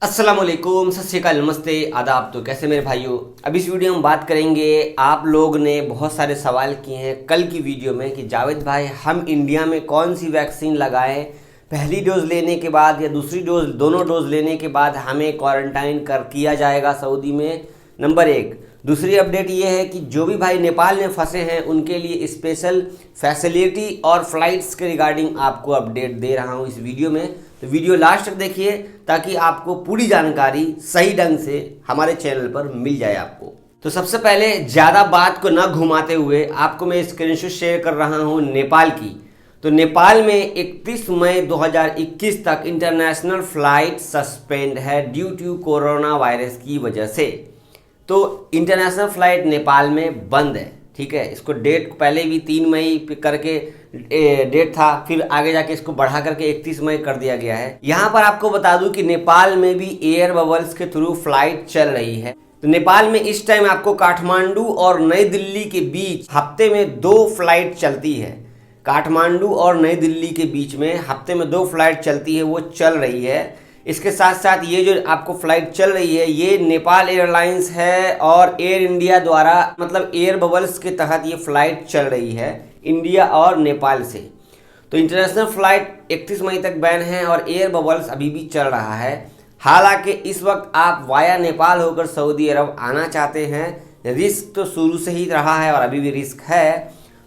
अस्सलामुअलैकुम, सत श्री अकाल, नमस्ते, आदाब। तो कैसे मेरे भाइयों, अब इस वीडियो में हम बात करेंगे। आप लोग ने बहुत सारे सवाल किए हैं कल की वीडियो में कि जावेद भाई हम इंडिया में कौन सी वैक्सीन लगाएं, पहली डोज लेने के बाद या दूसरी डोज, दोनों डोज लेने के बाद हमें क्वारंटाइन कर किया जाएगा सऊदी में। नंबर एक। दूसरी अपडेट ये है कि जो भी भाई नेपाल में फंसे हैं उनके लिए स्पेशल फैसिलिटी और फ्लाइट्स के रिगार्डिंग आपको अपडेट दे रहा हूँ इस वीडियो में। तो वीडियो लास्ट तक देखिए ताकि आपको पूरी जानकारी सही ढंग से हमारे चैनल पर मिल जाए आपको। तो सबसे पहले ज़्यादा बात को न घुमाते हुए आपको मैं स्क्रीनशॉट शेयर कर रहा हूँ नेपाल की। तो नेपाल में 31 मई 2021 तक इंटरनेशनल फ्लाइट सस्पेंड है ड्यू टू कोरोना वायरस की वजह से। तो इंटरनेशनल फ्लाइट नेपाल में बंद है, ठीक है। इसको डेट पहले भी 3 मई करके डेट था, फिर आगे जाके इसको बढ़ा करके 31 मई कर दिया गया है। यहाँ पर आपको बता दूं कि नेपाल में भी एयर बबल्स के थ्रू फ्लाइट चल रही है। तो नेपाल में इस टाइम आपको काठमांडू और नई दिल्ली के बीच हफ्ते में 2 फ्लाइट चलती है। काठमांडू और नई दिल्ली के बीच में हफ्ते में 2 फ्लाइट चलती है, वो चल रही है। इसके साथ साथ ये जो आपको फ्लाइट चल रही है ये नेपाल एयरलाइंस है और एयर इंडिया द्वारा, मतलब एयर बबल्स के तहत ये फ्लाइट चल रही है इंडिया और नेपाल से। तो इंटरनेशनल फ्लाइट 31 मई तक बैन है और एयर बबल्स अभी भी चल रहा है। हालांकि इस वक्त आप वाया नेपाल होकर सऊदी अरब आना चाहते हैं, रिस्क तो शुरू से ही रहा है और अभी भी रिस्क है।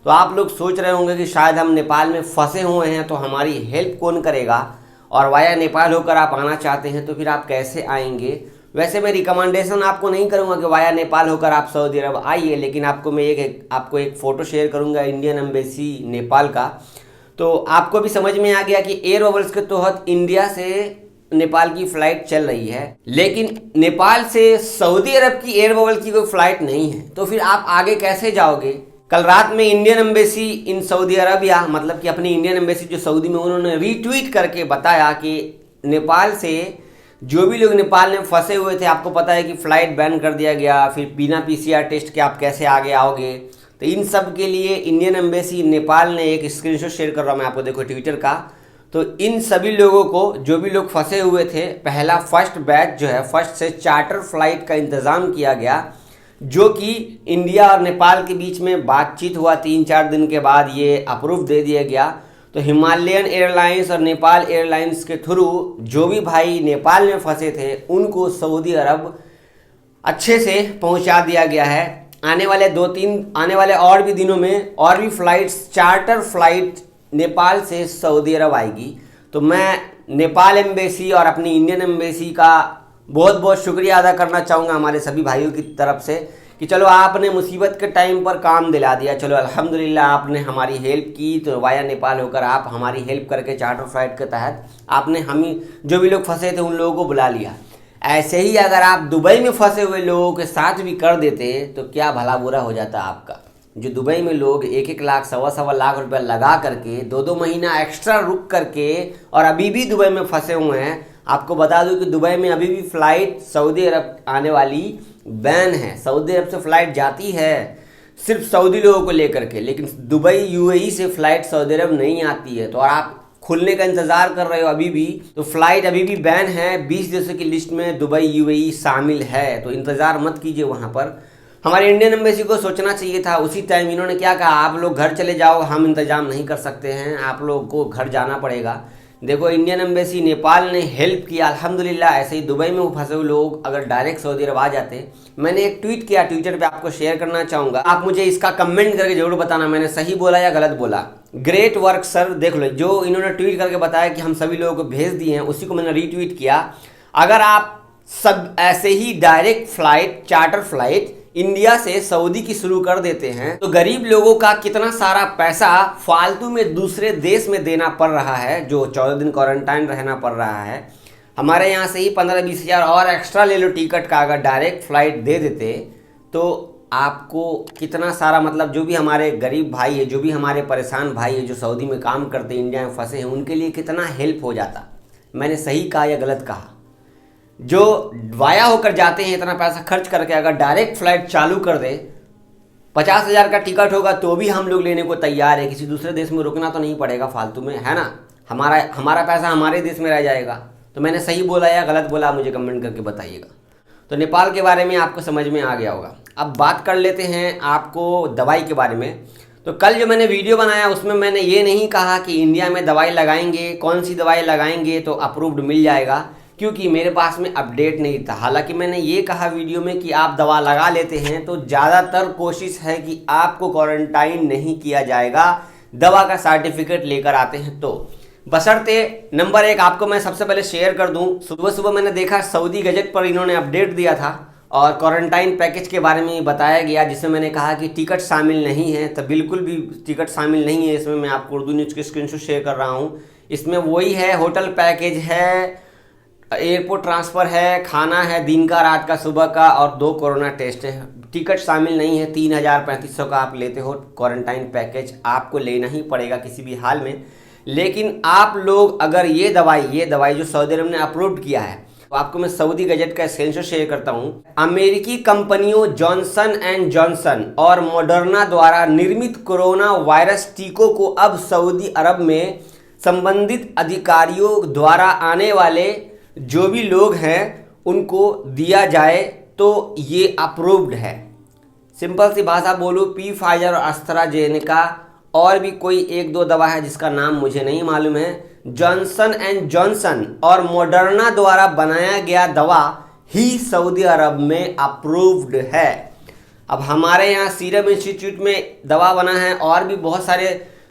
तो आप लोग सोच रहे होंगे कि शायद हम नेपाल में फंसे हुए हैं तो हमारी हेल्प कौन करेगा, और वाया नेपाल होकर आप आना चाहते हैं तो फिर आप कैसे आएंगे। वैसे मैं रिकमेंडेशन आपको नहीं करूंगा कि वाया नेपाल होकर आप सऊदी अरब आइए, लेकिन आपको मैं आपको एक फ़ोटो शेयर करूंगा इंडियन एम्बेसी नेपाल का। तो आपको भी समझ में आ गया कि एयर बबल्स के तहत इंडिया से नेपाल की फ़्लाइट चल रही है, लेकिन नेपाल से सऊदी अरब की एयर बबल की कोई फ़्लाइट नहीं है। तो फिर आप आगे कैसे जाओगे। कल रात में Indian embassy in Saudi Arabia, मतलब कि अपनी इंडियन एम्बेसी जो सऊदी में, उन्होंने रीट्वीट करके बताया कि नेपाल से जो भी लोग नेपाल में फंसे हुए थे, आपको पता है कि फ़्लाइट बैन कर दिया गया, फिर बिना PCR टेस्ट के आप कैसे आगे आओगे। तो इन सब के लिए इंडियन एम्बेसी नेपाल ने एक स्क्रीनशॉट शेयर कर रहा हूँ मैं आपको, देखो ट्विटर का। तो इन सभी लोगों को, जो भी लोग फंसे हुए थे, पहला फर्स्ट बैच जो है, फर्स्ट से चार्टर फ्लाइट का इंतज़ाम किया गया, जो कि इंडिया और नेपाल के बीच में बातचीत हुआ। 3-4 दिन के बाद ये अप्रूव दे दिया गया। तो हिमालयन एयरलाइंस और नेपाल एयरलाइंस के थ्रू जो भी भाई नेपाल में फंसे थे उनको सऊदी अरब अच्छे से पहुंचा दिया गया है। आने वाले और भी दिनों में और भी फ्लाइट्स, चार्टर फ्लाइट नेपाल से सऊदी अरब आएगी। तो मैं नेपाल एम्बेसी और अपनी इंडियन एम्बेसी का बहुत बहुत शुक्रिया अदा करना चाहूँगा हमारे सभी भाइयों की तरफ से कि चलो आपने मुसीबत के टाइम पर काम दिला दिया। चलो अल्हम्दुलिल्लाह आपने हमारी हेल्प की। तो वाया नेपाल होकर आप हमारी हेल्प करके चार्टर फ्लाइट के तहत आपने जो भी लोग फंसे थे उन लोगों को बुला लिया। ऐसे ही अगर आप दुबई में फंसे हुए लोगों के साथ भी कर देते तो क्या भला बुरा हो जाता आपका। जो दुबई में लोग 1-1 लाख, 1.25 लाख रुपया लगा करके 2-2 महीना एक्स्ट्रा रुक करके और अभी भी दुबई में फंसे हुए हैं। आपको बता दूं कि दुबई में अभी भी फ़्लाइट सऊदी अरब आने वाली बैन है। सऊदी अरब से फ़्लाइट जाती है सिर्फ सऊदी लोगों को लेकर के, लेकिन दुबई UAE से फ़्लाइट सऊदी अरब नहीं आती है। तो और आप खुलने का इंतज़ार कर रहे हो अभी भी, तो फ़्लाइट अभी भी बैन है। 20 देशों की लिस्ट में दुबई UAE शामिल है। तो इंतज़ार मत कीजिए वहाँ पर। हमारे इंडियन एम्बेसी को सोचना चाहिए था उसी टाइम। इन्होंने क्या कहा, आप लोग घर चले जाओ, हम इंतज़ाम नहीं कर सकते हैं, आप लोग को घर जाना पड़ेगा। देखो इंडियन एम्बेसी नेपाल ने हेल्प किया अल्हम्दुलिल्लाह। ऐसे ही दुबई में फंसे हुए लोग अगर डायरेक्ट सऊदी अरब आ जाते, मैंने एक ट्वीट किया ट्विटर पे, आपको शेयर करना चाहूँगा। आप मुझे इसका कमेंट करके जरूर बताना मैंने सही बोला या गलत बोला। Great work sir. देख लो जो इन्होंने ट्वीट करके बताया कि हम सभी लोगों को भेज दिए हैं, उसी को मैंने रीट्वीट किया। अगर आप सब ऐसे ही direct flight, charter flight India से सऊदी की शुरू कर देते हैं तो गरीब लोगों का कितना सारा पैसा फालतू में दूसरे देश में देना पड़ रहा है, जो 14 दिन क्वारंटाइन रहना पड़ रहा है। हमारे यहाँ से ही 15-20 हज़ार और एक्स्ट्रा ले लो टिकट का, अगर डायरेक्ट फ्लाइट दे देते तो आपको कितना सारा, मतलब जो भी हमारे गरीब भाई है, जो भी हमारे परेशान भाई है जो सऊदी में काम करते, इंडिया में फंसे हैं, उनके लिए कितना हेल्प हो जाता। मैंने सही कहा या गलत कहा। जो वाया होकर जाते हैं इतना पैसा खर्च करके, अगर डायरेक्ट फ्लाइट चालू कर दे, 50,000 का टिकट होगा तो भी हम लोग लेने को तैयार है। किसी दूसरे देश में रुकना तो नहीं पड़ेगा फालतू में, है ना। हमारा पैसा हमारे देश में रह जाएगा। तो मैंने सही बोला या गलत बोला, आप मुझे कमेंट करके बताइएगा। तो नेपाल के बारे में आपको समझ में आ गया होगा। अब बात कर लेते हैं आपको दवाई के बारे में। तो कल जो मैंने वीडियो बनाया उसमें मैंने ये नहीं कहा कि इंडिया में दवाई लगाएंगे, कौन सी दवाई लगाएंगे तो अप्रूव्ड मिल जाएगा, क्योंकि मेरे पास में अपडेट नहीं था। हालांकि मैंने ये कहा वीडियो में कि आप दवा लगा लेते हैं तो ज़्यादातर कोशिश है कि आपको क्वारंटाइन नहीं किया जाएगा, दवा का सर्टिफिकेट लेकर आते हैं तो। बशर्ते नंबर 1 आपको मैं सबसे पहले शेयर कर दूं, सुबह सुबह मैंने देखा सऊदी गजट पर इन्होंने अपडेट दिया था और क्वारंटाइन पैकेज के बारे में बताया गया, जिसमें मैंने कहा कि टिकट शामिल नहीं है। तो बिल्कुल भी टिकट शामिल नहीं है इसमें। मैं आपको उर्दू न्यूज़ की स्क्रीनशॉट शेयर कर रहा हूँ। इसमें वही है, होटल पैकेज है, एयरपोर्ट ट्रांसफ़र है, खाना है दिन का, रात का, सुबह का, और 2 कोरोना टेस्ट है। टिकट शामिल नहीं है। 3000-3500 का आप लेते हो क्वारंटाइन पैकेज, आपको लेना ही पड़ेगा किसी भी हाल में। लेकिन आप लोग अगर ये दवाई जो सऊदी अरब ने अप्रूव किया है, तो आपको मैं सऊदी गजट का स्क्रीनशॉट शेयर करता हूँ। अमेरिकी कंपनियों जॉनसन एंड जॉनसन और मॉडर्ना द्वारा निर्मित कोरोना वायरस टीकों को अब सऊदी अरब में संबंधित अधिकारियों द्वारा आने वाले जो भी लोग हैं उनको दिया जाए तो ये अप्रूव्ड है। सिंपल सी भाषा बोलूँ, फाइजर और एस्ट्राजेनेका और भी कोई 1-2 दवा है जिसका नाम मुझे नहीं मालूम है, जॉनसन एंड जॉनसन और मॉडर्ना द्वारा बनाया गया दवा ही सऊदी अरब में अप्रूव्ड है। अब हमारे यहाँ सीरम इंस्टीट्यूट में दवा बना है और भी बहुत सारे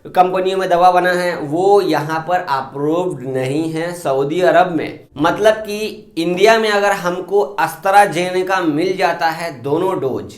कंपनियों में दवा बना है, वो यहाँ पर अप्रूव्ड नहीं है सऊदी अरब में। मतलब कि इंडिया में अगर हमको एस्ट्राजेनेका मिल जाता है दोनों डोज,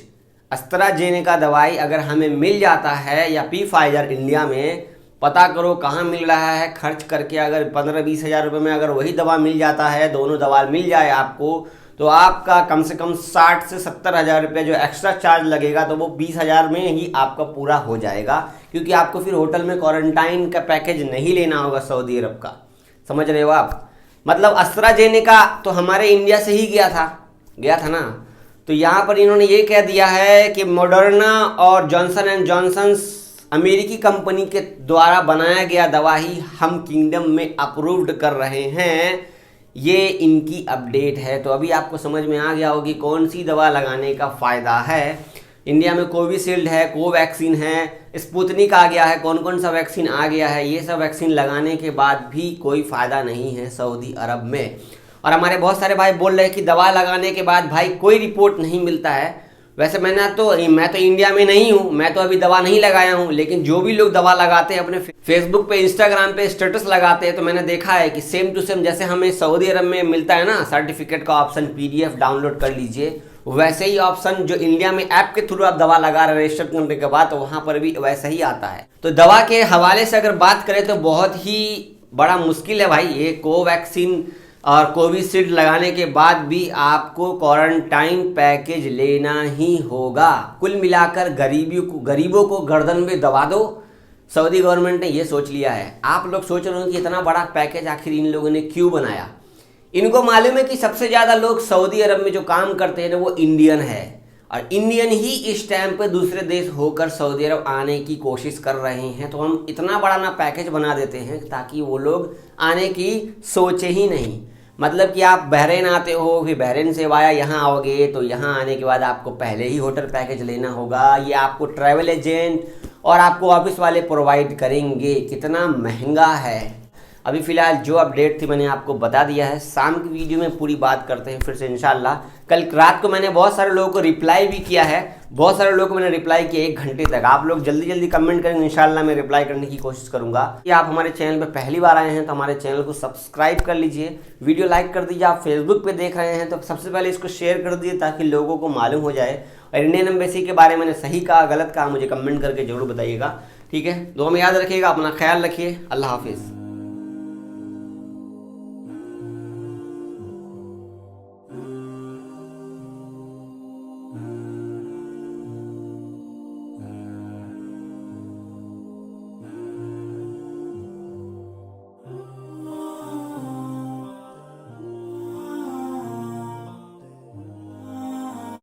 एस्ट्राजेनेका दवाई अगर हमें मिल जाता है या फाइजर इंडिया में, पता करो कहाँ मिल रहा है, खर्च करके अगर 15-20 हज़ार रुपये में अगर वही दवा मिल जाता है, दोनों दवा मिल जाए आपको, तो आपका कम से कम 60 से 70 हज़ार रुपये जो एक्स्ट्रा चार्ज लगेगा तो वो 20 हज़ार में ही आपका पूरा हो जाएगा, क्योंकि आपको फिर होटल में क्वारंटाइन का पैकेज नहीं लेना होगा सऊदी अरब का। समझ रहे हो आप? मतलब एस्ट्राजेनेका तो हमारे इंडिया से ही गया था ना। तो यहाँ पर इन्होंने ये कह दिया है कि मॉडर्ना और जॉनसन एंड जॉनसन अमेरिकी कंपनी के द्वारा बनाया गया दवा ही हम किंगडम में अप्रूव्ड कर रहे हैं। ये इनकी अपडेट है। तो अभी आपको समझ में आ गया होगी कौन सी दवा लगाने का फ़ायदा है। इंडिया में कोविशील्ड है, कोवैक्सीन है, स्पुतनिक आ गया है, कौन कौन सा वैक्सीन आ गया है। ये सब वैक्सीन लगाने के बाद भी कोई फ़ायदा नहीं है सऊदी अरब में। और हमारे बहुत सारे भाई बोल रहे हैं कि दवा लगाने के बाद भाई कोई रिपोर्ट नहीं मिलता है। वैसे मैं तो इंडिया में नहीं हूँ, मैं तो अभी दवा नहीं लगाया हूँ, लेकिन जो भी लोग दवा लगाते हैं अपने फेसबुक पे, इंस्टाग्राम पे स्टेटस लगाते हैं, तो मैंने देखा है कि सेम टू सेम जैसे हमें सऊदी अरब में मिलता है ना सर्टिफिकेट का ऑप्शन, PDF डाउनलोड कर लीजिए, वैसे ही ऑप्शन जो इंडिया में ऐप के थ्रू आप दवा लगा रहे रजिस्टर करने के बाद, तो वहाँ पर भी वैसा ही आता है। तो दवा के हवाले से अगर बात करें तो बहुत ही बड़ा मुश्किल है भाई। ये कोवैक्सीन और कोविशील्ड लगाने के बाद भी आपको क्वारंटाइन पैकेज लेना ही होगा। कुल मिलाकर गरीबों को गर्दन में दबा दो, सऊदी गवर्नमेंट ने ये सोच लिया है। आप लोग सोच रहे हो कि इतना बड़ा पैकेज आखिर इन लोगों ने क्यों बनाया। इनको मालूम है कि सबसे ज़्यादा लोग सऊदी अरब में जो काम करते हैं ना वो इंडियन है, और इंडियन ही इस टाइम पे दूसरे देश होकर सऊदी अरब आने की कोशिश कर रहे हैं। तो हम इतना बड़ा ना पैकेज बना देते हैं ताकि वो लोग आने की सोचे ही नहीं। मतलब कि आप बहरीन आते हो, फिर बहरीन से वाया यहाँ आओगे, तो यहाँ आने के बाद आपको पहले ही होटल पैकेज लेना होगा। ये आपको ट्रैवल एजेंट और आपको ऑफिस वाले प्रोवाइड करेंगे। कितना महंगा है। अभी फ़िलहाल जो अपडेट थी मैंने आपको बता दिया है। शाम की वीडियो में पूरी बात करते हैं फिर से इंशाल्लाह। कल रात को मैंने बहुत सारे लोगों को रिप्लाई भी किया है, बहुत सारे लोगों को मैंने रिप्लाई किया 1 घंटे तक। आप लोग जल्दी जल्दी कमेंट करें, इंशाल्लाह मैं रिप्लाई करने की कोशिश करूंगा। कि आप हमारे चैनल पर पहली बार आए हैं तो हमारे चैनल को सब्सक्राइब कर लीजिए, वीडियो लाइक कर दीजिए। आप फेसबुक पर देख रहे हैं तो सबसे पहले इसको शेयर कर दीजिए ताकि लोगों को मालूम हो जाए। और इंडियन एम्बेसी के बारे में सही कहा गलत कहा मुझे कमेंट करके जरूर बताइएगा, ठीक है। दुआ में याद रखिएगा, अपना ख्याल रखिए। अल्लाह हाफिज़।